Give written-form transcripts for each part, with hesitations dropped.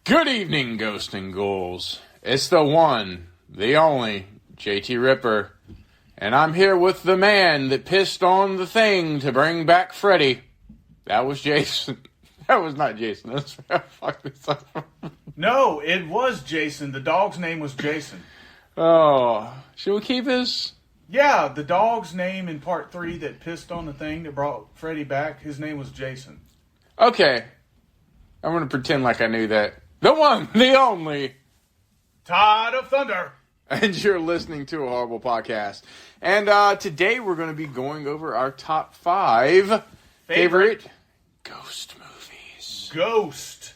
Good evening, Ghosts and Ghouls. It's the one, the only, JT Ripper. And I'm here with the man that pissed on the thing to bring back Freddy. That was Jason. That was not Jason. That's fuck this up. No, it was Jason. The dog's name was Jason. Oh, should we keep his? Yeah, the dog's name in part 3 that pissed on the thing that brought Freddy back, his name was Jason. Okay. I'm going to pretend like I knew that. The one, the only, Todd of Thunder. And you're listening to a horrible podcast. And today we're going to be going over our top 5 favorite ghost movies. Ghost!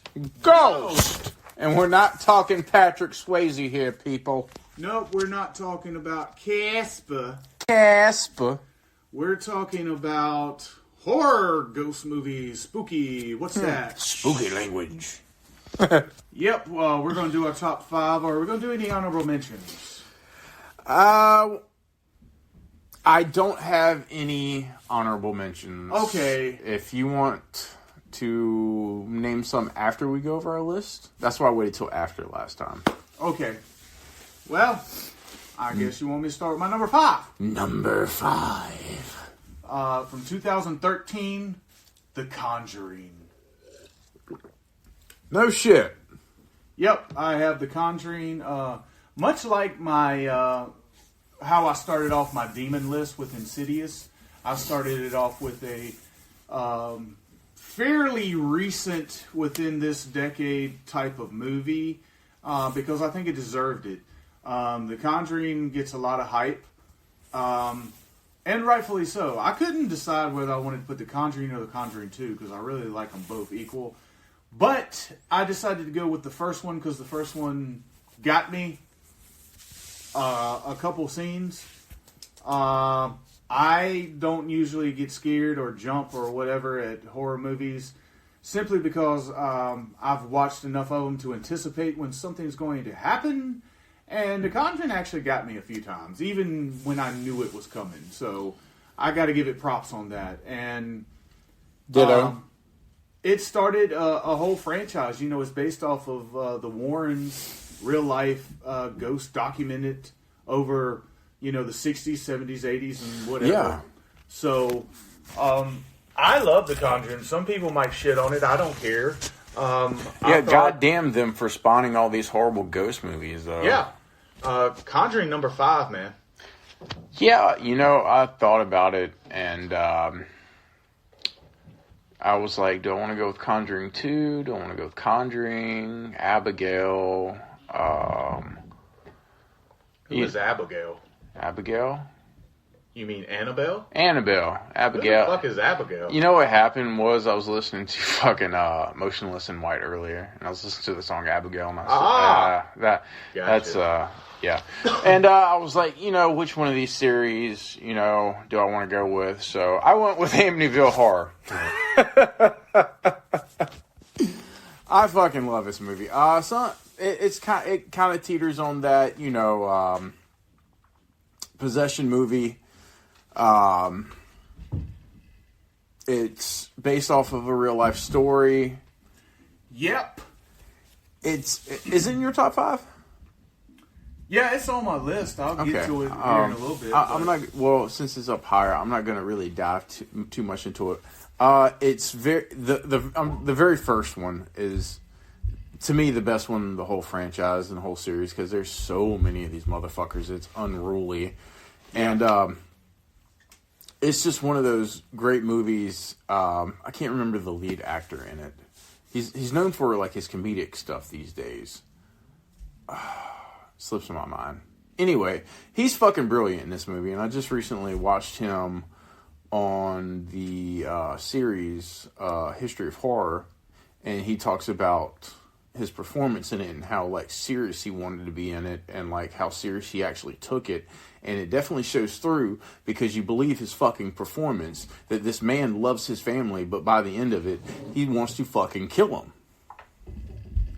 And we're not talking Patrick Swayze here, people. Nope, we're not talking about Casper. We're talking about horror ghost movies. Spooky. What's that? Spooky language. Yep, well, we're going to do our top 5, or we're going to do any honorable mentions. I don't have any honorable mentions. Okay. If you want to name some after we go over our list, that's why I waited till after last time. Okay. Well, I guess you want me to start with my number 5. Number 5. From 2013, The Conjuring. No shit. Yep, I have The Conjuring. Much like my how I started off my demon list with Insidious, I started it off with a fairly recent, within this decade type of movie, because I think it deserved it. The Conjuring gets a lot of hype, and rightfully so. I couldn't decide whether I wanted to put The Conjuring or The Conjuring 2, because I really like them both equal. But I decided to go with the first one because the first one got me a couple scenes. I don't usually get scared or jump or whatever at horror movies simply because I've watched enough of them to anticipate when something's going to happen. And The Conjuring actually got me a few times, even when I knew it was coming. So I got to give it props on that. And Ditto. It started a whole franchise. You know, it's based off of the Warrens' real-life ghost documented over, the 60s, 70s, 80s, and whatever. Yeah. So, I love The Conjuring. Some people might shit on it. I don't care. Goddamn them for spawning all these horrible ghost movies, though. Yeah. Conjuring number 5, man. Yeah, I thought about it, and I was like, do I want to go with Conjuring 2? Do I want to go with Conjuring? Abigail? Who is Abigail? Abigail? You mean Annabelle? Annabelle. Abigail. Who the fuck is Abigail? You know what happened was I was listening to fucking Motionless in White earlier, and I was listening to the song Abigail, and I said, that's yeah. And I was like, which one of these series, do I want to go with? So I went with Amityville Horror. I fucking love this movie. It kind of teeters on that, possession movie. It's based off of a real life story. Yep. Is it in your top 5? Yeah, it's on my list. I'll get to it here in a little bit. I'm not. Well, since it's up higher, I'm not going to really dive too much into it. It's the very first one is, to me, the best one in the whole franchise and the whole series because there's so many of these motherfuckers. It's unruly, and it's just one of those great movies. I can't remember the lead actor in it. He's known for like his comedic stuff these days. Slips in my mind. Anyway, he's fucking brilliant in this movie, and I just recently watched him on the series History of Horror, and he talks about his performance in it and how like serious he wanted to be in it and like how serious he actually took it, and it definitely shows through because you believe his fucking performance that this man loves his family, but by the end of it, he wants to fucking kill him.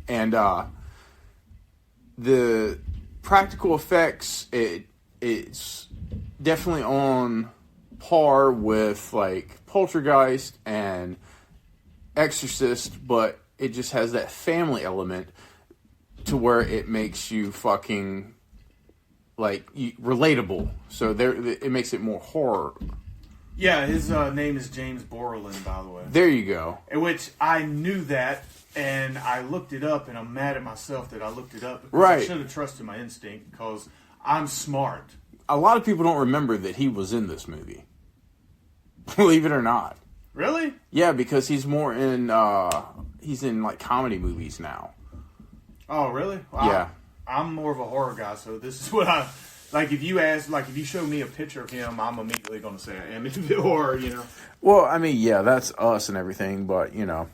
And the practical effects, it's definitely on par with like Poltergeist and Exorcist, but it just has that family element to where it makes you fucking relatable. So it makes it more horror. Yeah, his name is James Borland, by the way. There you go. In which I knew that, and I looked it up, and I'm mad at myself that I looked it up. Because Right. I should have trusted my instinct, because I'm smart. A lot of people don't remember that he was in this movie. Believe it or not. Really? Yeah, because he's more in he's in like comedy movies now. Oh, really? Well, Yeah. I'm more of a horror guy, so this is what I... Like, if you show me a picture of him, I'm immediately going to say I am into horror, you know? Well, I mean, yeah, that's us and everything, but, you know,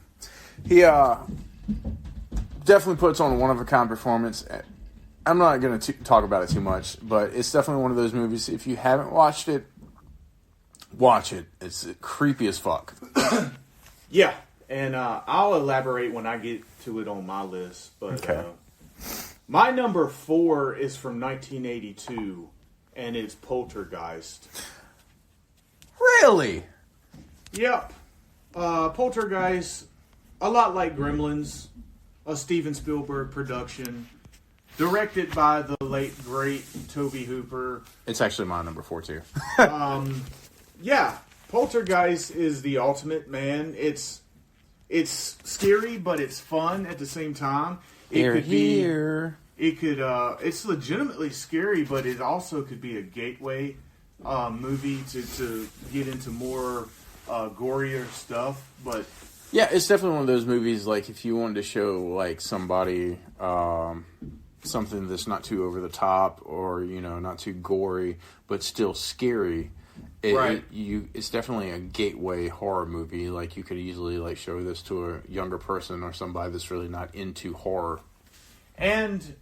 he definitely puts on a one-of-a-kind performance. I'm not going to talk about it too much, but it's definitely one of those movies. If you haven't watched it, watch it. It's creepy as fuck. Yeah, and I'll elaborate when I get to it on my list, but... Okay. My number 4 is from 1982, and it's Poltergeist. Really? Yep. Poltergeist, a lot like Gremlins, a Steven Spielberg production, directed by the late, great Tobe Hooper. It's actually my number 4, too. Yeah, Poltergeist is the ultimate, man. It's scary, but it's fun at the same time. It's legitimately scary, but it also could be a gateway movie to get into more gorier stuff. But Yeah, it's definitely one of those movies, like, if you wanted to show, like, somebody something that's not too over the top or, you know, not too gory, but still scary, it's definitely a gateway horror movie. Like, you could easily, like, show this to a younger person or somebody that's really not into horror. And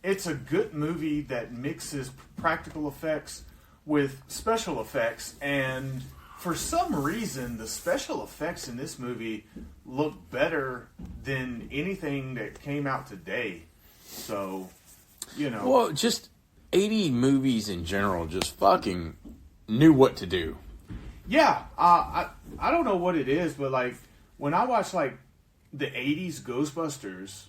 it's a good movie that mixes practical effects with special effects, and for some reason, the special effects in this movie look better than anything that came out today. So, you know. Well, just 80 movies in general just fucking knew what to do. Yeah, I don't know what it is, but like when I watch like the 80s Ghostbusters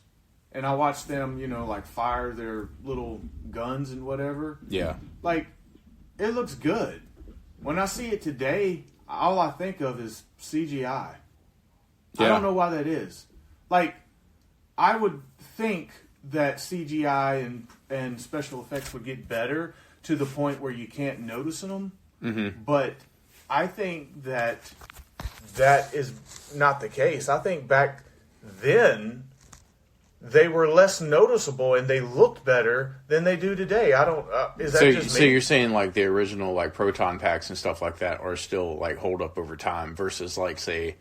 and I watch them, you know, like fire their little guns and whatever. Yeah. Like, it looks good. When I see it today, all I think of is CGI. Yeah. I don't know why that is. Like, I would think that CGI and special effects would get better to the point where you can't notice them. Mm-hmm. But I think that is not the case. I think back then they were less noticeable and they looked better than they do today. I don't. Is that just me? So you're saying like the original like proton packs and stuff like that are still like hold up over time versus like say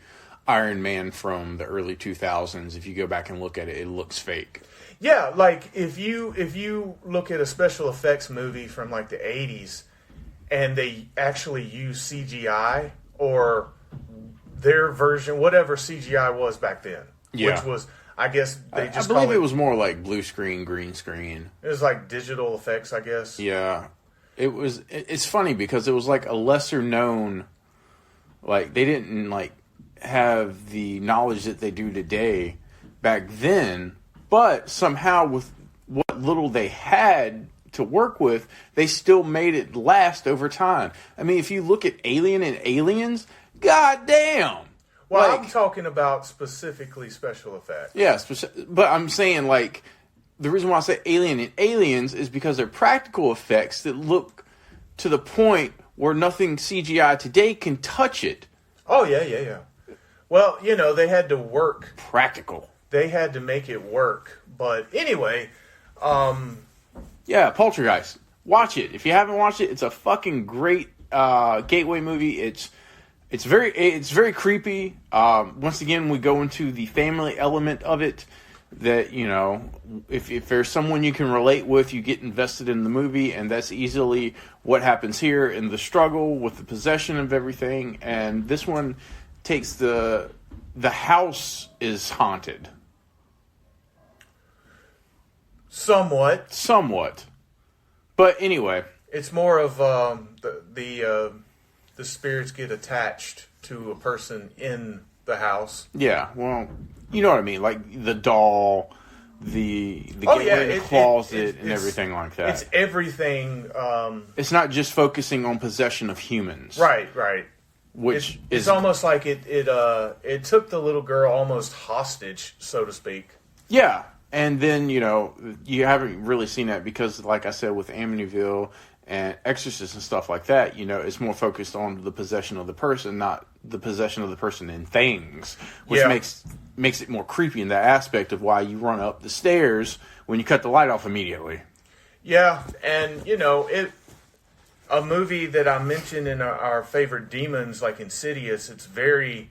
Iron Man from the early 2000s. If you go back and look at it, it looks fake. Yeah, like if you look at a special effects movie from like the 80s and they actually use CGI or their version, whatever CGI was back then, which was, I guess they just I believe it was more like blue screen, green screen. It was like digital effects, I guess. Yeah, it was. It's funny because it was like a lesser known. Like they didn't like have the knowledge that they do today back then, but somehow with what little they had to work with, they still made it last over time. I mean, if you look at Alien and Aliens, goddamn. Well, like, I'm talking about specifically special effects. Yeah, but I'm saying, like, the reason why I say Alien and Aliens is because they're practical effects that look to the point where nothing CGI today can touch it. Oh, yeah. Well, you know, they had to work. Practical. They had to make it work. But anyway, yeah, Poltergeist. Watch it. If you haven't watched it, it's a fucking great gateway movie. It's very creepy. Once again, we go into the family element of it. That, you know, if there's someone you can relate with, you get invested in the movie, and that's easily what happens here in the struggle with the possession of everything. And this one takes the house is haunted. Somewhat. But anyway, it's more of the spirits get attached to a person in the house. Yeah, well, you know what I mean. Like the doll, the closet, and everything like that. It's everything. It's not just focusing on possession of humans. Right. Which it's almost like it took the little girl almost hostage, so to speak. Yeah, and then, you know, you haven't really seen that because, like I said, with Amityville and Exorcist and stuff like that, you know, it's more focused on the possession of the person, not the possession of the person in things, which makes it more creepy in that aspect of why you run up the stairs when you cut the light off immediately. Yeah, and, you know, a movie that I mentioned in our favorite demons, like Insidious, it's very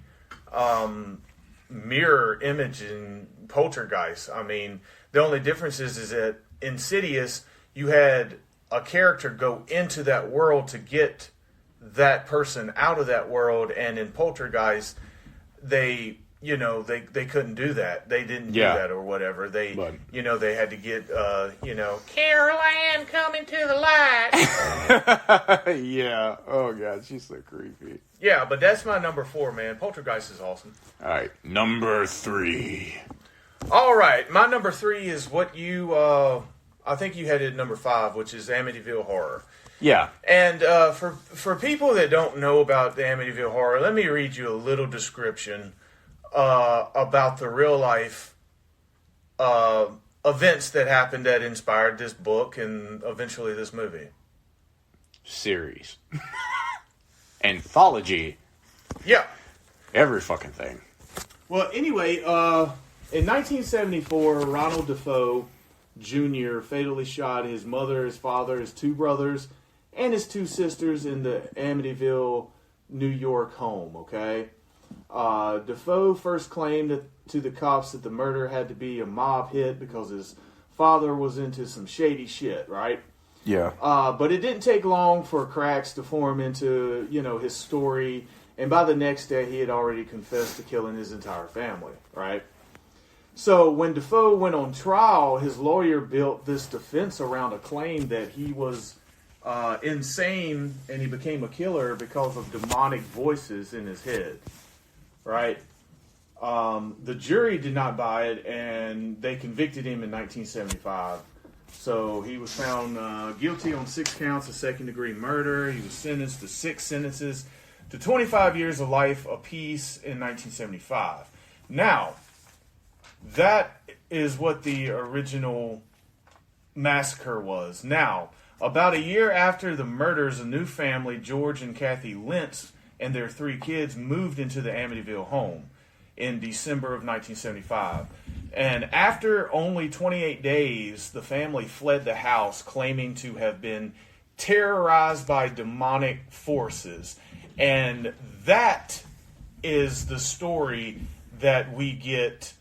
mirror image in Poltergeist. I mean, the only difference is that Insidious, you had a character go into that world to get that person out of that world, and in Poltergeist, they couldn't do that. They didn't do that or whatever. They had to get Carol Ann coming to the light. Yeah. Oh god, she's so creepy. Yeah, but that's my number 4, man. Poltergeist is awesome. All right, number 3. All right, my number 3 is what you I think you had it at number 5, which is Amityville Horror. Yeah. And for people that don't know about the Amityville Horror, let me read you a little description about the real life events that happened that inspired this book and eventually this movie. Series. Anthology. Yeah. Every fucking thing. Well, anyway, in 1974, Ronald Defoe Jr. fatally shot his mother, his father, his 2 brothers, and his 2 sisters in the Amityville, New York home, okay? Defoe first claimed to the cops that the murder had to be a mob hit because his father was into some shady shit, right? Yeah. But it didn't take long for cracks to form into, his story, and by the next day he had already confessed to killing his entire family, right? So when Defoe went on trial, his lawyer built this defense around a claim that he was insane and he became a killer because of demonic voices in his head, right? The jury did not buy it, and they convicted him in 1975. So he was found guilty on 6 counts of second-degree murder. He was sentenced to 6 sentences to 25 years of life apiece in 1975. Now, that is what the original massacre was. Now, about a year after the murders, a new family, George and Kathy Lentz, and their 3 kids moved into the Amityville home in December of 1975. And after only 28 days, the family fled the house, claiming to have been terrorized by demonic forces. And that is the story that we get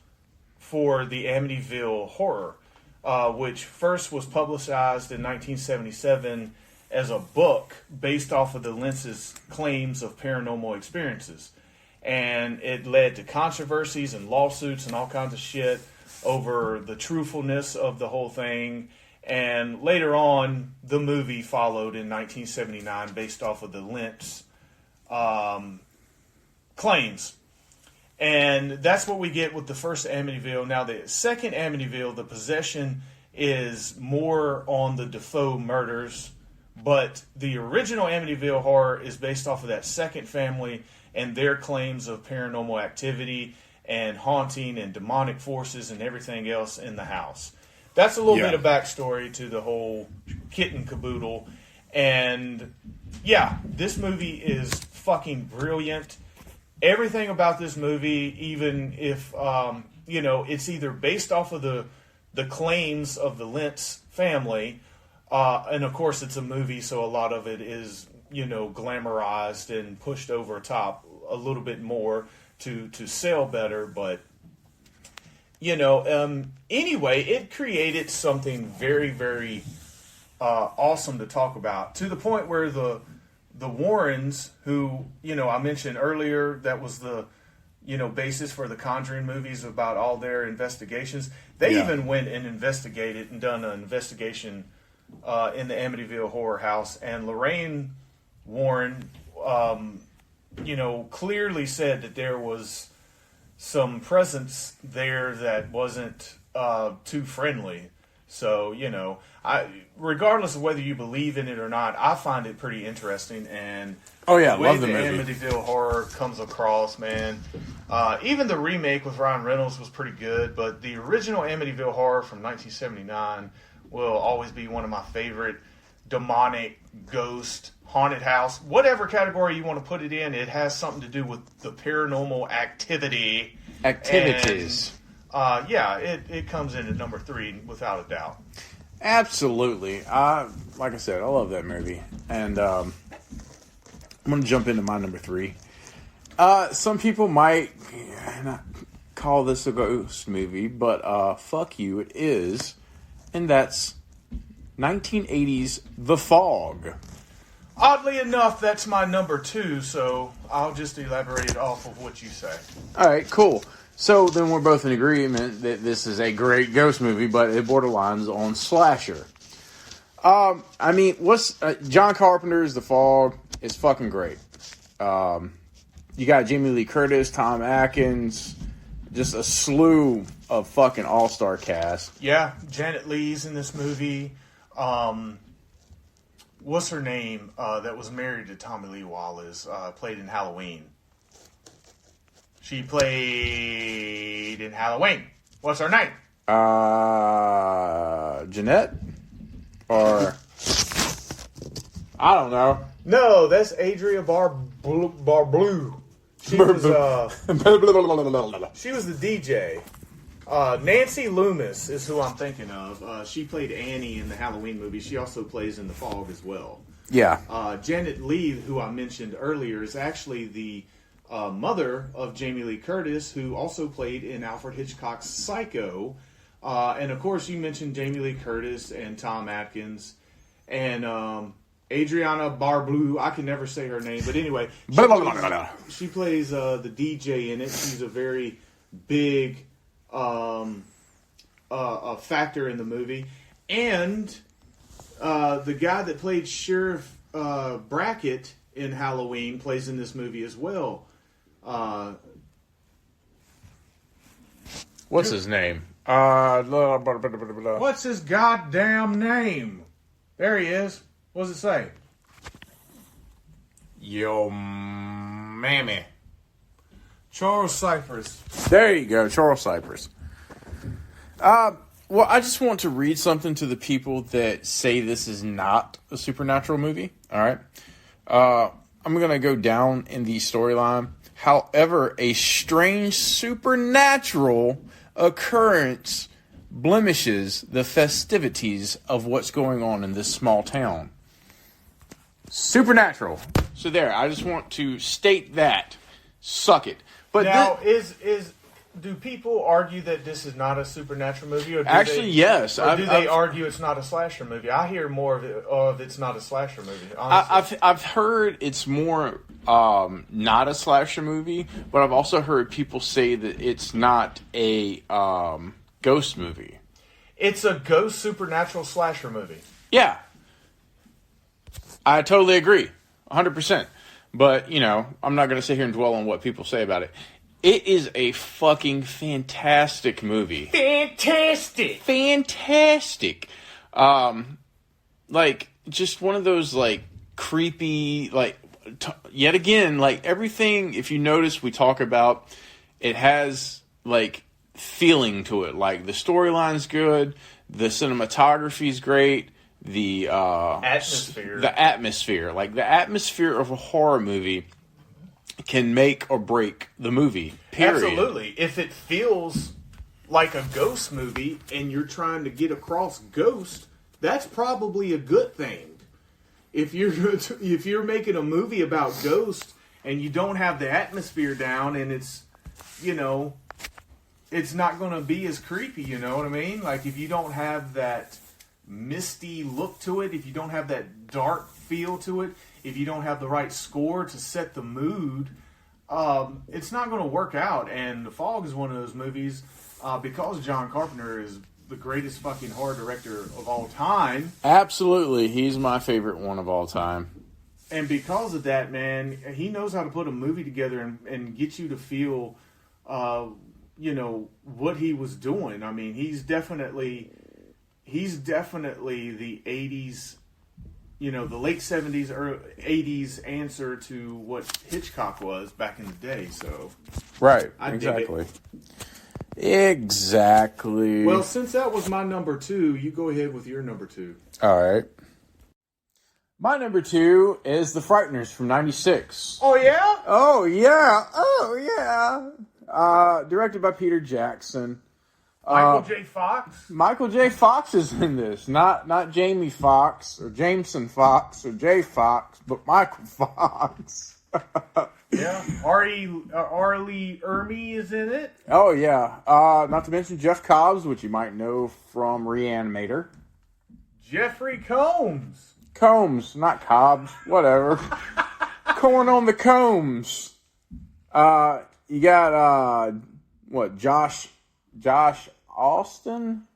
for the Amityville Horror, which first was publicized in 1977 as a book based off of the Lentz's claims of paranormal experiences. And it led to controversies and lawsuits and all kinds of shit over the truthfulness of the whole thing. And later on, the movie followed in 1979 based off of the Lentz claims. And that's what we get with the first Amityville. Now, the second Amityville, the possession is more on the Defoe murders, but the original Amityville Horror is based off of that second family and their claims of paranormal activity and haunting and demonic forces and everything else in the house. That's a little bit of backstory to the whole kit and caboodle. And yeah, this movie is fucking brilliant. Everything about this movie, even if, it's either based off of the claims of the Lentz family, and of course it's a movie, so a lot of it is, glamorized and pushed over top a little bit more to sell better, but, anyway, it created something very, very awesome to talk about, to the point where the Warrens, who, I mentioned earlier, that was the, basis for the Conjuring movies about all their investigations. They even went and investigated and done an investigation in the Amityville Horror House. And Lorraine Warren, clearly said that there was some presence there that wasn't too friendly. So, regardless of whether you believe in it or not, I find it pretty interesting. And Oh yeah, the way love the the movie. Amityville Horror comes across, man. Even the remake with Ryan Reynolds was pretty good, but the original Amityville Horror from 1979 will always be one of my favorite demonic, ghost, haunted house, whatever category you want to put it in. It has something to do with the paranormal activity. Activities. And, it comes in at number 3 without a doubt. Absolutely. Like I said, I love that movie. And I'm going to jump into my number 3. Some people might not call this a ghost movie, but fuck you, it is. And that's 1980's The Fog. Oddly enough, that's my number 2, so I'll just elaborate off of what you say. All right, cool. So then we're both in agreement that this is a great ghost movie, but it borderlines on slasher. I mean, what's John Carpenter's The Fog is fucking great. You got Jamie Lee Curtis, Tom Atkins, just a slew of fucking all-star cast. Yeah, Janet Leigh's in this movie. What's her name that was married to Tommy Lee Wallace, played in Halloween? She played in Halloween. What's her name? Jeanette? Or... I don't know. No, that's Adria Barblue. She was the DJ. Nancy Loomis is who I'm thinking of. She played Annie in the Halloween movie. She also plays in The Fog as well. Yeah. Janet Leigh, who I mentioned earlier, is actually the mother of Jamie Lee Curtis, who also played in Alfred Hitchcock's Psycho. And of course, you mentioned Jamie Lee Curtis and Tom Atkins and Adriana Barblue. I can never say her name, but anyway, she plays the DJ in it. She's a very big a factor in the movie. And the guy that played Sheriff Brackett in Halloween plays in this movie as well. What's his name? What's his goddamn name? There he is. What does it say? Yo, mammy. Charles Cypress. There you go, Charles Cypress. Well, I just want to read something to the people that say this is not a supernatural movie. All right. I'm going to go down in the storyline. However, a strange supernatural occurrence blemishes the festivities of what's going on in this small town. Supernatural. So there, I just want to state that. Suck it. But now, do people argue that this is not a supernatural movie? Or yes. Or do they argue it's not a slasher movie? I hear more of it's not a slasher movie, honestly. I've heard it's more not a slasher movie, but I've also heard people say that it's not a ghost movie. It's a ghost supernatural slasher movie. Yeah. I totally agree. 100%. But, I'm not going to sit here and dwell on what people say about it. It is a fucking fantastic movie. Fantastic! Just one of those, creepy, yet again, everything, if you notice, we talk about, it has, feeling to it. The storyline's good, the cinematography's great, the atmosphere. The atmosphere of a horror movie can make or break the movie. Period. Absolutely. If it feels like a ghost movie and you're trying to get across ghost, that's probably a good thing. If you're making a movie about ghosts and you don't have the atmosphere down and it's it's not going to be as creepy, you know what I mean? If you don't have that misty look to it, if you don't have that dark feel to it, if you don't have the right score to set the mood, it's not going to work out. And The Fog is one of those movies, because John Carpenter is the greatest fucking horror director of all time. Absolutely. He's my favorite one of all time. And because of that, man, he knows how to put a movie together and get you to feel what he was doing. I mean, he's definitely the 80s, the late 70s or 80s answer to what Hitchcock was back in the day. So, right, I exactly. dig Exactly. Well, since that was my number 2, you go ahead with your number 2. All right. My number 2 is The Frighteners from '96. Oh, yeah? Oh, yeah. Directed by Peter Jackson. Michael J. Fox? Michael J. Fox is in this. Not Jamie Foxx or Jameson Fox or Jay Fox, but Michael Fox. Yeah. Arlie Ermy is in it. Oh, yeah. Not to mention Jeff Cobbs, which you might know from Reanimator. Jeffrey Combs. Combs, not Cobbs. Whatever. Corn on the combs. You got, Josh Austin?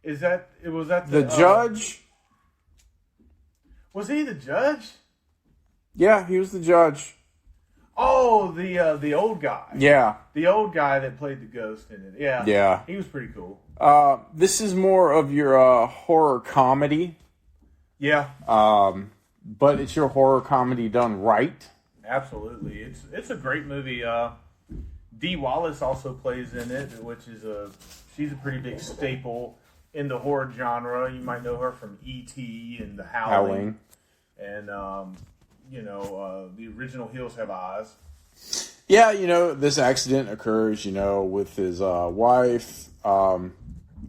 Was that The judge? Was he the judge? Yeah, he was the judge. Oh, the old guy. Yeah. The old guy that played the ghost in it. Yeah. Yeah. He was pretty cool. This is more of your horror comedy. Yeah. But it's your horror comedy done right. Absolutely. It's a great movie. Dee Wallace also plays in it, which is she's a pretty big staple in the horror genre. You might know her from E.T. and The Howling. And the original Hills Have Eyes. Yeah, this accident occurs, with his wife.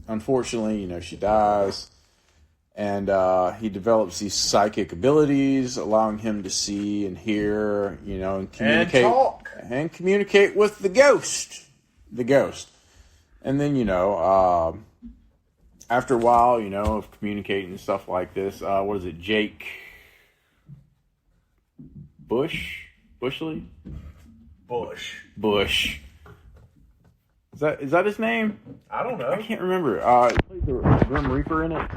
Unfortunately, she dies. And he develops these psychic abilities, allowing him to see and hear, and communicate. And talk. And communicate with the ghost. And then, after a while, of communicating and stuff like this, what is it, Jake Bushley? Bush. Is that his name? I don't know. I can't remember. He played the Grim Reaper in it.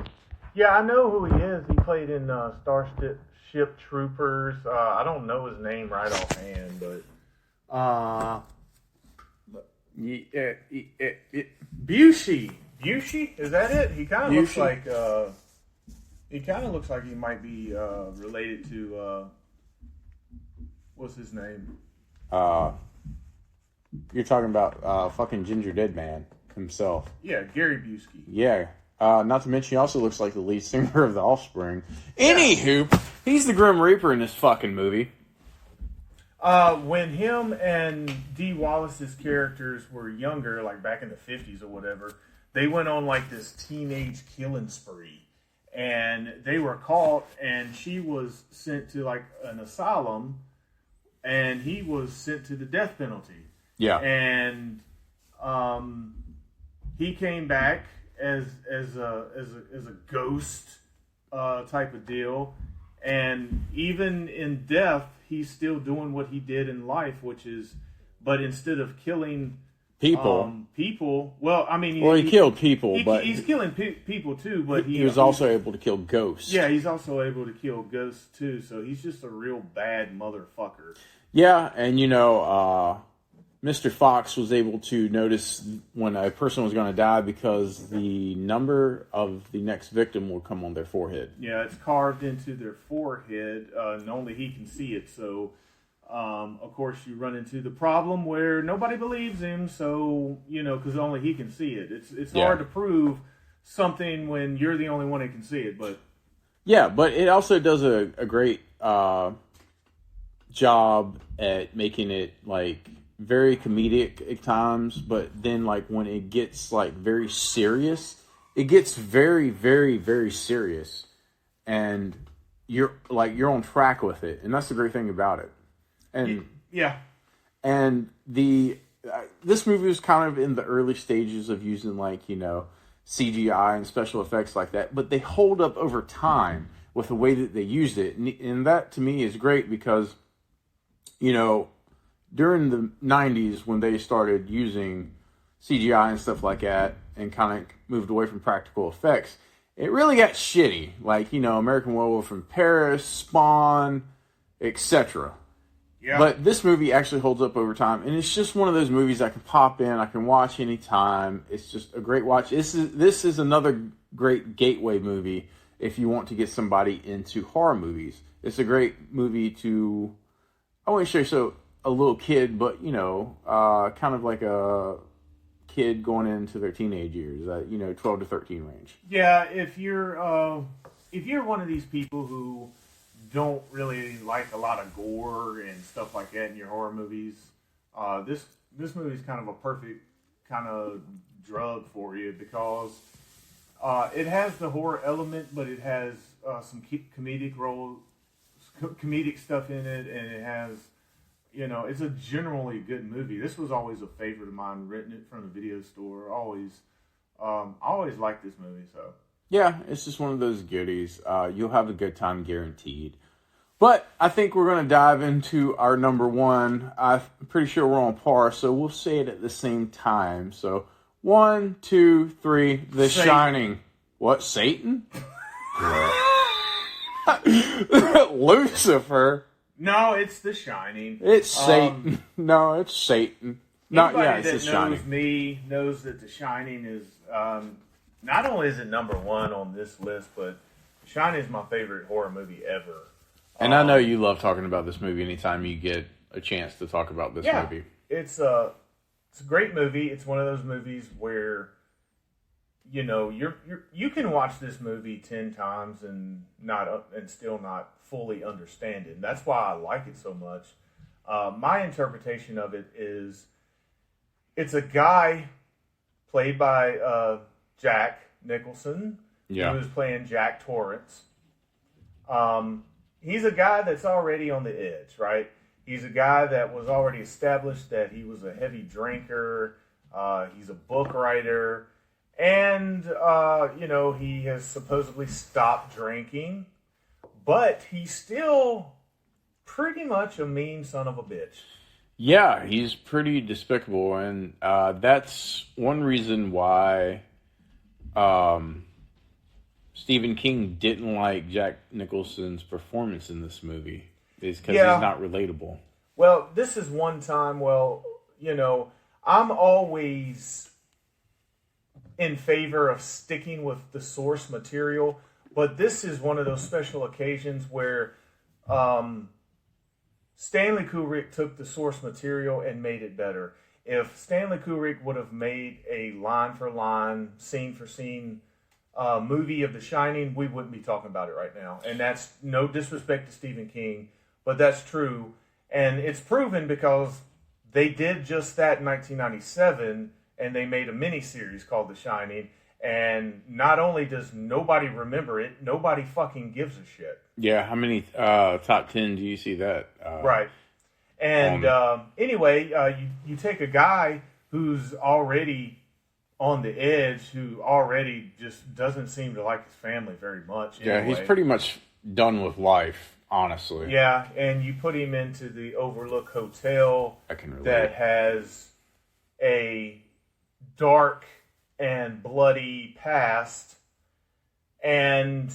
Yeah, I know who he is. He played in Starship Troopers. I don't know his name right offhand, but Bushy. Is that it? He kind of looks like he might be related to what's his name? You're talking about fucking Ginger Dead Man himself. Yeah, Gary Busey. Yeah. Not to mention, he also looks like the lead singer of The Offspring. Anywho, he's the Grim Reaper in this fucking movie. When him and Dee Wallace's characters were younger, like back in the 50s or whatever, they went on like this teenage killing spree. And they were caught, and she was sent to like an asylum, and he was sent to the death penalty. Yeah. And he came back as a ghost type of deal, and even in death, he's still doing what he did in life, which is, but instead of killing people, well, I mean, he killed people, but he's killing people too. But he was also able to kill ghosts. Yeah, he's also able to kill ghosts too. So he's just a real bad motherfucker. Yeah, and Mr. Fox was able to notice when a person was going to die because the number of the next victim will come on their forehead. Yeah, it's carved into their forehead, and only he can see it. So, of course, you run into the problem where nobody believes him. So, because only he can see it. It's hard to prove something when you're the only one that can see it. But yeah, but it also does a great job at making it like very comedic at times, but then like when it gets like very serious, it gets very, very, very serious, and you're on track with it, and that's the great thing about it. And and this movie was kind of in the early stages of using CGI and special effects like that, but they hold up over time with the way that they used it, and that to me is great because during the 90s, when they started using CGI and stuff like that and kind of moved away from practical effects, it really got shitty. Like, American Werewolf in Paris, Spawn, etc. Yeah. But this movie actually holds up over time, and it's just one of those movies I can pop in, I can watch anytime. It's just a great watch. This is another great gateway movie if you want to get somebody into horror movies. It's a great movie to, I wouldn't say so a little kid, but kind of like a kid going into their teenage years, 12 to 13 range. Yeah, if you're one of these people who don't really like a lot of gore and stuff like that in your horror movies, this movie is kind of a perfect kind of drug for you, because it has the horror element, but it has some comedic stuff in it, and it has, it's a generally good movie. This was always a favorite of mine, renting it from the video store. I always liked this movie, so. Yeah, it's just one of those goodies. You'll have a good time guaranteed. But I think we're going to dive into our number one. I'm pretty sure we're on par, so we'll say it at the same time. So 1, 2, 3, The Satan. Shining. What, Satan? Lucifer. No, it's The Shining. It's Satan. No, it's Satan. Anybody It's The that Shining. knows me knows that The Shining is, not only is it number one on this list, but Shining is my favorite horror movie ever. And I know you love talking about this movie anytime you get a chance to talk about this movie. It's a great movie. It's one of those movies where, you can watch this movie 10 times and still not fully understand it. And that's why I like it so much. My interpretation of it is, it's a guy played by Jack Nicholson, who is playing Jack Torrance. He's a guy that's already on the edge, right? He's a guy that was already established that he was a heavy drinker. He's a book writer. And, he has supposedly stopped drinking. But he's still pretty much a mean son of a bitch. Yeah, he's pretty despicable. And that's one reason why Stephen King didn't like Jack Nicholson's performance in this movie, is because he's not relatable. Well, this is one time, I'm always in favor of sticking with the source material, but this is one of those special occasions where Stanley Kubrick took the source material and made it better. If Stanley Kubrick would have made a line-for-line, scene-for-scene movie of The Shining, we wouldn't be talking about it right now. And that's no disrespect to Stephen King, but that's true. And it's proven because they did just that in 1997, and they made a mini-series called The Shining. And not only does nobody remember it, nobody fucking gives a shit. Yeah, how many top 10 do you see that? Right. And anyway, you take a guy who's already on the edge, who already just doesn't seem to like his family very much. Yeah, he's pretty much done with life, honestly. Yeah, and you put him into the Overlook Hotel that has a dark and bloody past, and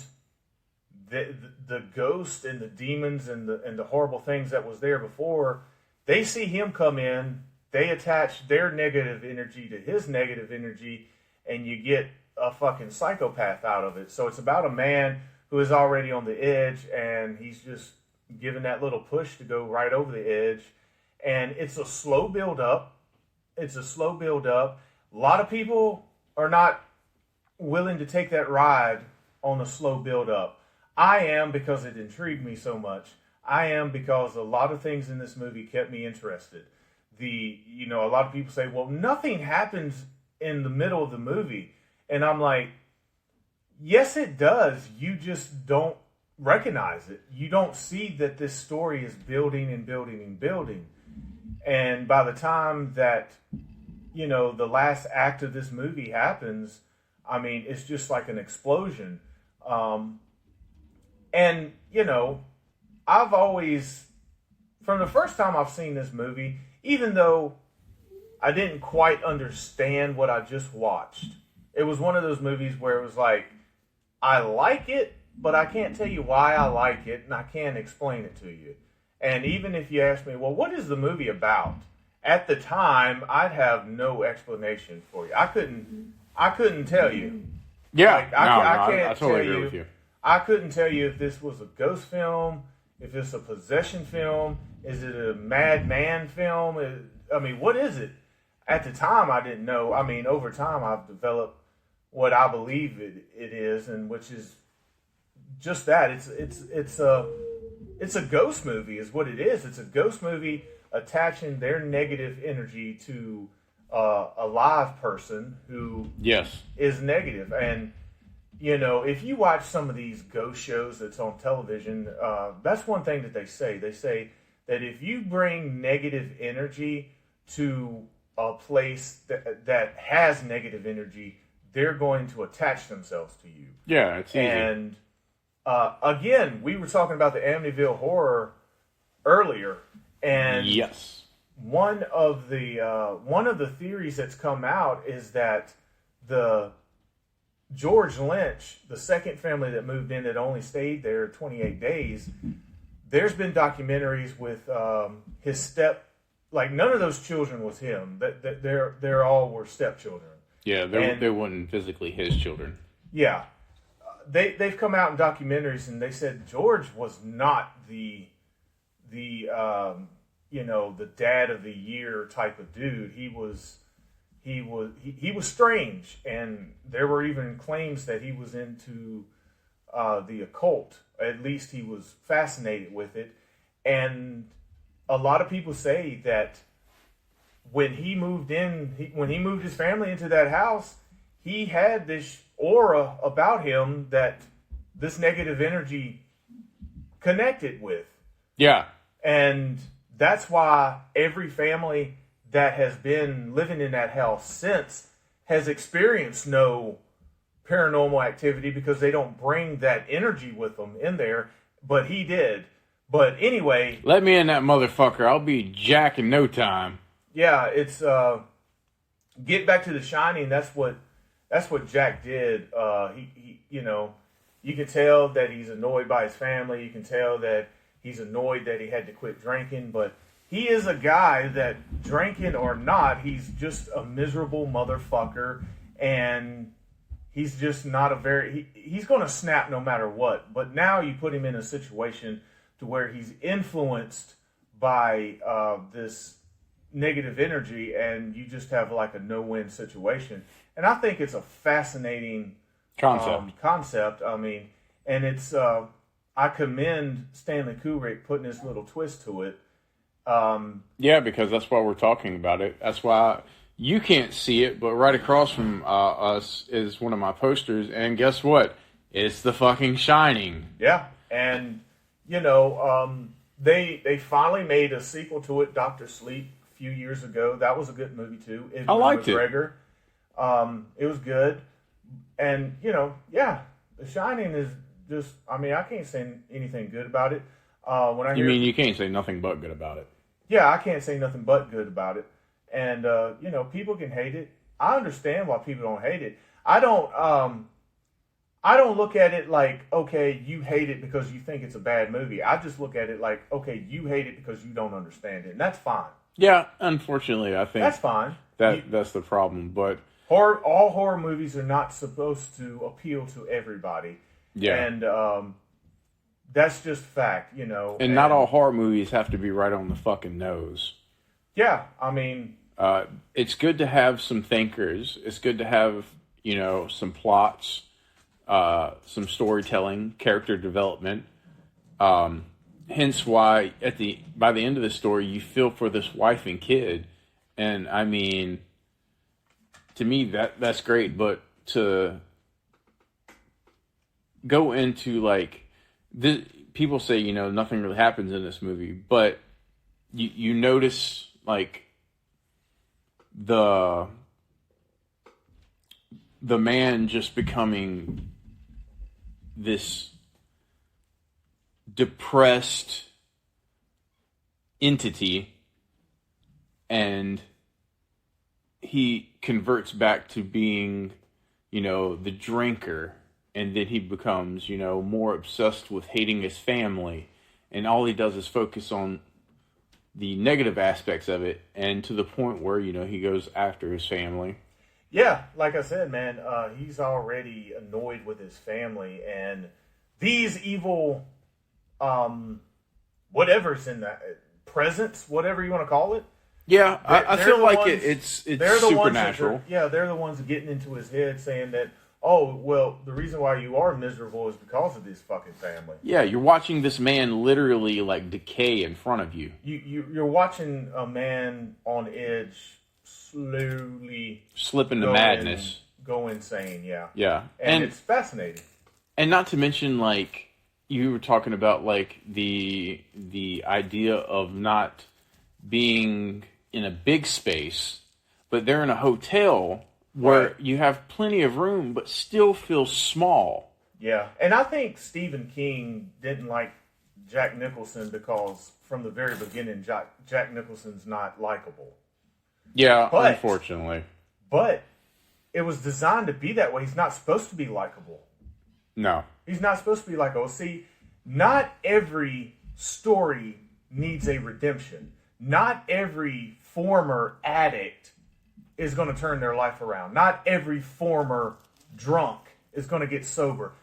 the ghost and the demons and the horrible things that was there before, they see him come in, they attach their negative energy to his negative energy, and you get a fucking psychopath out of it. So it's about a man who is already on the edge, and he's just given that little push to go right over the edge. And it's a slow build up. A lot of people are not willing to take that ride on a slow build up. I am, because it intrigued me so much. I am because a lot of things in this movie kept me interested. A lot of people say, well, nothing happens in the middle of the movie. And I'm like, yes, it does. You just don't recognize it. You don't see that this story is building and building and building. And by the time that, the last act of this movie happens, I mean, it's just like an explosion. I've always, from the first time I've seen this movie, even though I didn't quite understand what I just watched, it was one of those movies where it was like, I like it, but I can't tell you why I like it, and I can't explain it to you. And even if you ask me, well, what is the movie about? At the time, I'd have no explanation for you. I couldn't tell you. Yeah, Like, I totally agree with you. I couldn't tell you if this was a ghost film, if it's a possession film, is it a madman film? I mean, what is it? At the time, I didn't know. I mean, over time, I've developed what I believe it is, and which is just that. It's a ghost movie, is what it is. It's a ghost movie attaching their negative energy to a live person who is negative. And you know, if you watch some of these ghost shows that's on television, that's one thing that they say. They say that if you bring negative energy to a place that has negative energy, they're going to attach themselves to you. Yeah, it's easy. And again, we were talking about the Amityville Horror earlier, and yes, one of the theories that's come out is that the George Lynch, the second family that moved in that only stayed there 28 days, there's been documentaries with his like none of those children was him. That they're all were stepchildren. Yeah, they weren't physically his children. Yeah, they've come out in documentaries and they said George was not the you know, the dad of the year type of dude. He was strange, and there were even claims that he was into the occult. At least he was fascinated with it. And a lot of people say that when he moved his family into that house, he had this aura about him that this negative energy connected with. Yeah. And that's why every family that has been living in that house since has experienced no paranormal activity, because they don't bring that energy with them in there. But he did. But anyway, let me in that motherfucker. I'll be Jack in no time. Yeah, it's get back to The Shining. That's what Jack did. He you know, you can tell that he's annoyed by his family. You can tell that he's annoyed that he had to quit drinking, but he is a guy that, drinking or not, he's just a miserable motherfucker, and he's just not he's going to snap no matter what. But now you put him in a situation to where he's influenced by this negative energy, and you just have like a no-win situation. And I think it's a fascinating concept. I mean, and it's I commend Stanley Kubrick putting his little twist to it. Yeah, because that's why we're talking about it. That's why you can't see it, but right across from us is one of my posters, and guess what? It's The fucking Shining. Yeah, and you know, they finally made a sequel to it, Dr. Sleep, a few years ago. That was a good movie too. I liked McGregor. It was good, and you know, yeah, The Shining is just. I mean, I can't say anything good about it. When I hear, you mean you can't say nothing but good about it? Yeah, I can't say nothing but good about it. And you know, people can hate it. I understand why people don't hate it. I don't look at it like, okay, you hate it because you think it's a bad movie. I just look at it like, okay, you hate it because you don't understand it, and that's fine. Yeah, unfortunately, I think that's fine. That's the problem. But all horror movies are not supposed to appeal to everybody. Yeah, and that's just fact, you know. And not all horror movies have to be right on the fucking nose. Yeah, I mean, it's good to have some thinkers. It's good to have, you know, some plots, some storytelling, character development. Hence why by the end of the story, you feel for this wife and kid. And I mean, to me, that's great. But to go into like this, people say, you know, nothing really happens in this movie, but you notice like the man just becoming this depressed entity, and he converts back to being, you know, the drinker, and then he becomes, you know, more obsessed with hating his family, and all he does is focus on the negative aspects of it, and to the point where, he goes after his family. Yeah, like I said, man, he's already annoyed with his family, and these evil, whatever's in that, presence, whatever you want to call it. Yeah, I feel like it's they're the supernatural. They're the ones getting into his head saying that, oh, well, the reason why you are miserable is because of this fucking family. Yeah, you're watching this man literally like decay in front of you. You're watching a man on edge slowly slip into madness, go insane. Yeah, yeah, and it's fascinating. And not to mention, like you were talking about, like the idea of not being in a big space, but they're in a hotel where you have plenty of room, but still feel small. Yeah, and I think Stephen King didn't like Jack Nicholson because from the very beginning, Jack Nicholson's not likable. Yeah, unfortunately. But it was designed to be that way. He's not supposed to be likable. No. He's not supposed to be likable. See, not every story needs a redemption. Not every former addict is going to turn their life around. Not every former drunk is going to get sober.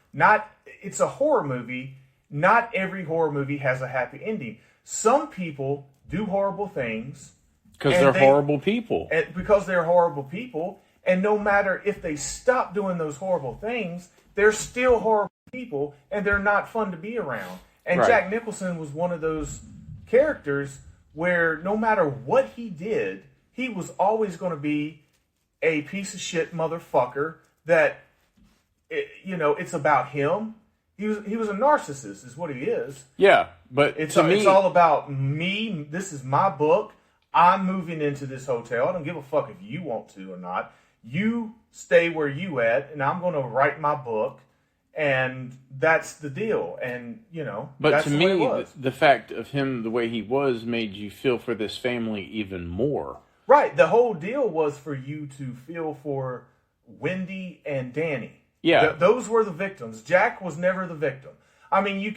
It's a horror movie. Not every horror movie has a happy ending. Some people do horrible things. Because they're horrible people. Because they're horrible people. And no matter if they stop doing those horrible things, they're still horrible people, and they're not fun to be around. And Jack Nicholson was one of those characters where no matter what he did, he was always going to be a piece of shit motherfucker that, it's about him. He was a narcissist is what he is. Yeah, but it's all about me. This is my book. I'm moving into this hotel. I don't give a fuck if you want to or not. You stay where you at, and I'm going to write my book, and that's the deal. And, but that's to me, the fact of him the way he was made you feel for this family even more. Right. The whole deal was for you to feel for Wendy and Danny. Yeah. Those were the victims. Jack was never the victim. I mean, you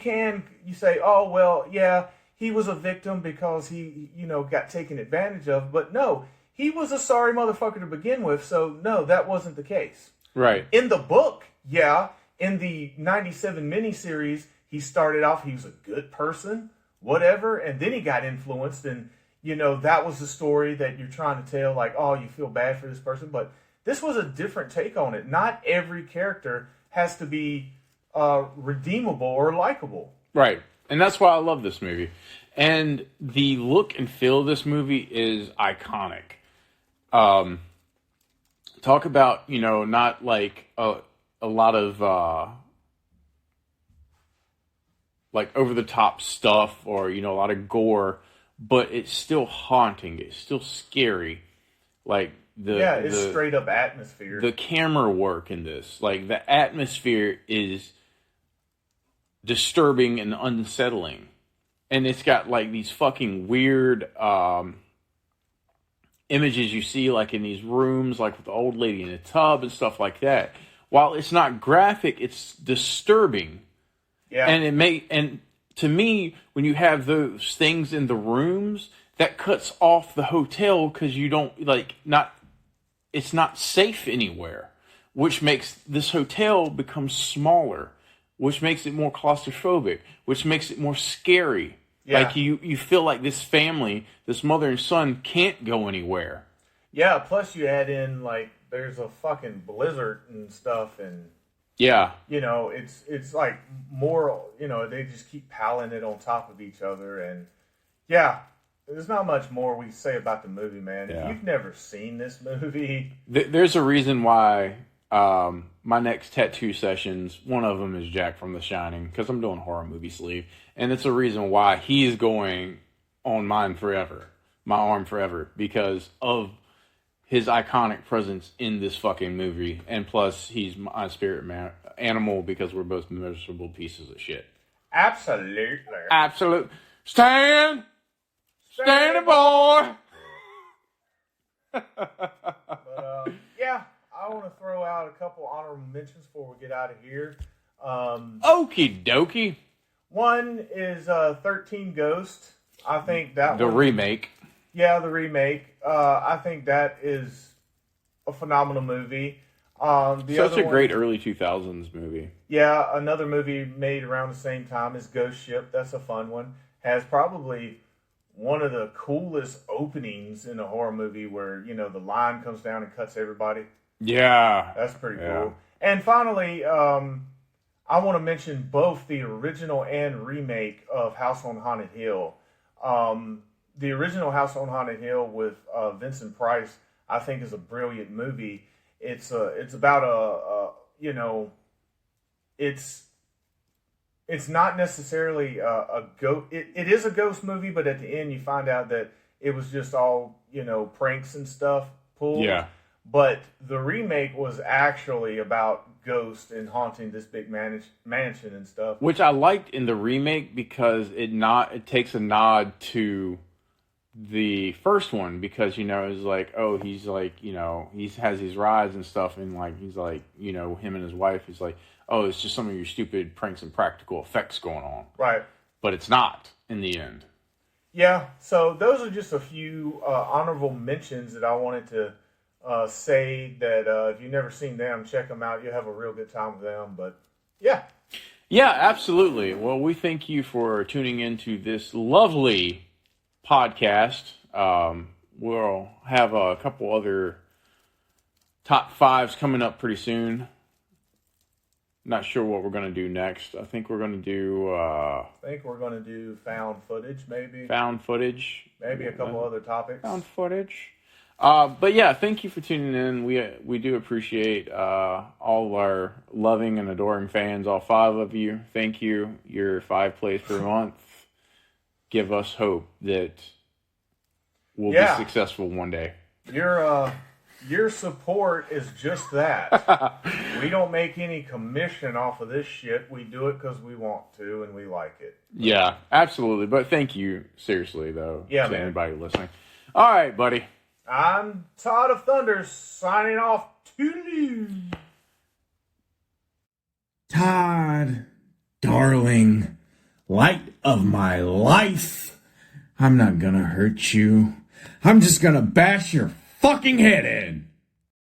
say, oh, well, yeah, he was a victim because he, got taken advantage of. But no, he was a sorry motherfucker to begin with. So, no, that wasn't the case. Right. In the book, yeah, in the 97 miniseries, he started off, he was a good person, whatever, and then he got influenced, and, that was the story that you're trying to tell, like, oh, you feel bad for this person, but this was a different take on it. Not every character has to be redeemable or likable. Right. And that's why I love this movie. And the look and feel of this movie is iconic. Talk about, not like a lot of like over the top stuff or, a lot of gore, but it's still haunting. It's still scary. Like it's straight up atmosphere. The camera work in this, like the atmosphere is disturbing and unsettling. And it's got like these fucking weird images you see like in these rooms, like with the old lady in a tub and stuff like that. While it's not graphic, it's disturbing. Yeah. And to me, when you have those things in the rooms, that cuts off the hotel because you don't it's not safe anywhere, which makes this hotel become smaller, which makes it more claustrophobic, which makes it more scary. Yeah. Like you feel like this family, this mother and son can't go anywhere. Yeah, plus you add in like there's a fucking blizzard and stuff, and yeah, it's like more, they just keep piling it on top of each other, and yeah, there's not much more we say about the movie, man. Yeah. If you've never seen this movie, there's a reason why my next tattoo sessions, one of them is Jack from The Shining, because I'm doing horror movie sleeve, and it's a reason why he's going on my arm forever, because of his iconic presence in this fucking movie, and plus he's my spirit animal because we're both miserable pieces of shit. Absolutely. Stand, boy. But, yeah, I want to throw out a couple honorable mentions before we get out of here. Okie dokie. One is 13 Ghosts. I think that The remake. Yeah, the remake. I think that is a phenomenal movie. Such a great early 2000s movie. Yeah, another movie made around the same time is Ghost Ship. That's a fun one. Has probably one of the coolest openings in a horror movie where, the line comes down and cuts everybody. Yeah. That's pretty cool. And finally, I want to mention both the original and remake of House on Haunted Hill. The original House on Haunted Hill with Vincent Price, I think, is a brilliant movie. It's about it's not necessarily a ghost. It is a ghost movie, but at the end you find out that it was just all pranks and stuff pulled. Yeah. But the remake was actually about ghosts and haunting this big mansion and stuff. Which I liked in the remake because it takes a nod to the first one because it's like, oh, he's like, he has these rides and stuff, and like he's like, him and his wife is like, oh, it's just some of your stupid pranks and practical effects going on. Right. But it's not in the end. Yeah, so those are just a few honorable mentions that I wanted to say that if you've never seen them, check them out. You'll have a real good time with them. But yeah. Yeah, absolutely. Well, we thank you for tuning into this lovely podcast. We'll have a couple other top fives coming up pretty soon. Not sure what we're going to do next. I think we're going to do... found footage, maybe. Found footage. Maybe a couple other topics. Found footage. But yeah, thank you for tuning in. We do appreciate all of our loving and adoring fans, all 5 of you. Thank you. Your 5 plays per month give us hope that we'll be successful one day. Your support is just that. We don't make any commission off of this shit. We do it because we want to and we like it. Yeah, absolutely. But thank you, seriously, though, to man. anybody listening. All right, buddy. I'm Todd of Thunder signing off. Toodaloo. Todd, darling, light of my life, I'm not gonna hurt you. I'm just gonna bash your fucking head in.